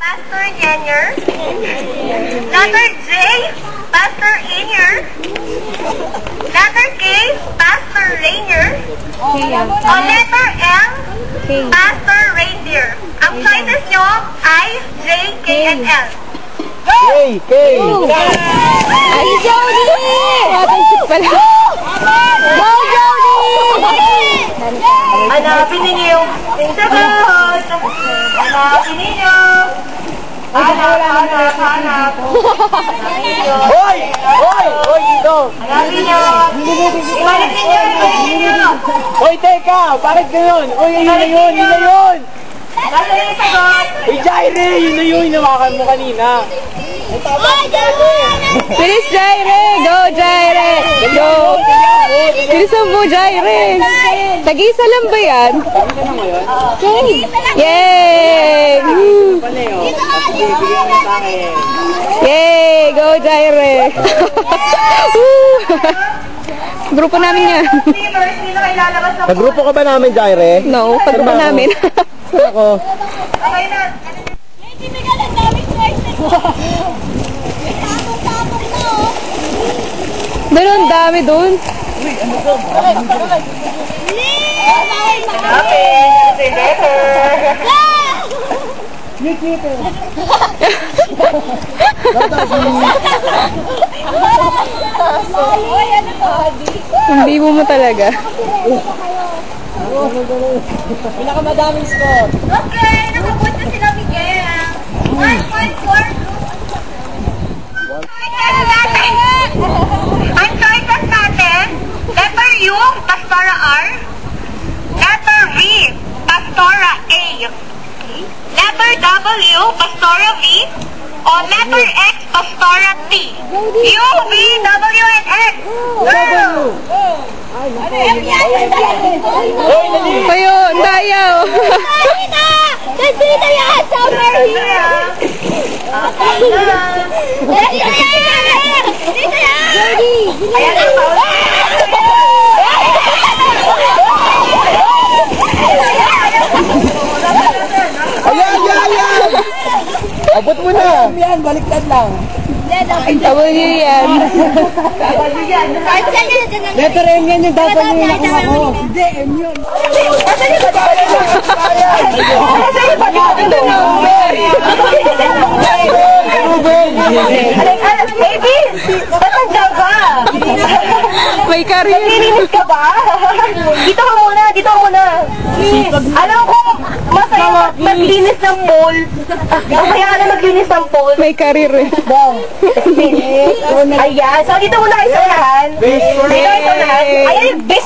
Pastor Jenner. Letter J, Pastor Inier. Letter K, Pastor Rainier. O letter L, Pastor Reindeer. Ang choices nyo ay J, K, and L. K! Ay, Jody! Matansip pala. Go, Jody! Hanapin ninyo yung sagot. Hanapin ninyo. Hanap. Hanapin ninyo. Hoy! Dito! Hanapin nyo. Ibalik ninyo. Hoy, teka! Bakit ganun? Hoy, yun na yun! Nasa yung sagot. Hoy, Jaire! Yun na yun! Hinawakan mo kanina. Bilis, Jaire! Go, Jaire! Go! Bilisan mo, Jaire! Tag-isa lang ba yan? Tag-isa lang ngayon? Yay! Woo! Bigyan mo sa akin. Yay! Go, Jaire! Woo! Grupo namin yan. Pag-grupo ka ba namin, Jaire? No, pag-grupo namin. Saan ako? Okay na. Meron dami doon. Hanapin. Say letter. Hindi mo talaga. Pinakamadaming score. Okay, nakabot na sila Miguel. 1.4. Ang choices natin, letter U, Pastora R. Letter V, Pastora A. Letter W, Pastora V. O letter X, Pastora T. U, V, W, and X. Go! Kayo, dayaw. Nandito yan! Somewhere here! Dito yan! Ayan ang paula! Ayan! Abot mo na! Yan, baliktad lang. W yan. Letter M yan yung dapat yung nakuha ko. Hindi, M yun. Baby! Tatanda ka! May career. Nilinis ka ba? Dito ka muna. Alam ko, masaya maglinis ng pool. Masaya na maglinis ng pool. May career eh. Ayan. So, dito muna kayo sa unahan. Dito kayo sa unahan. Ayan, best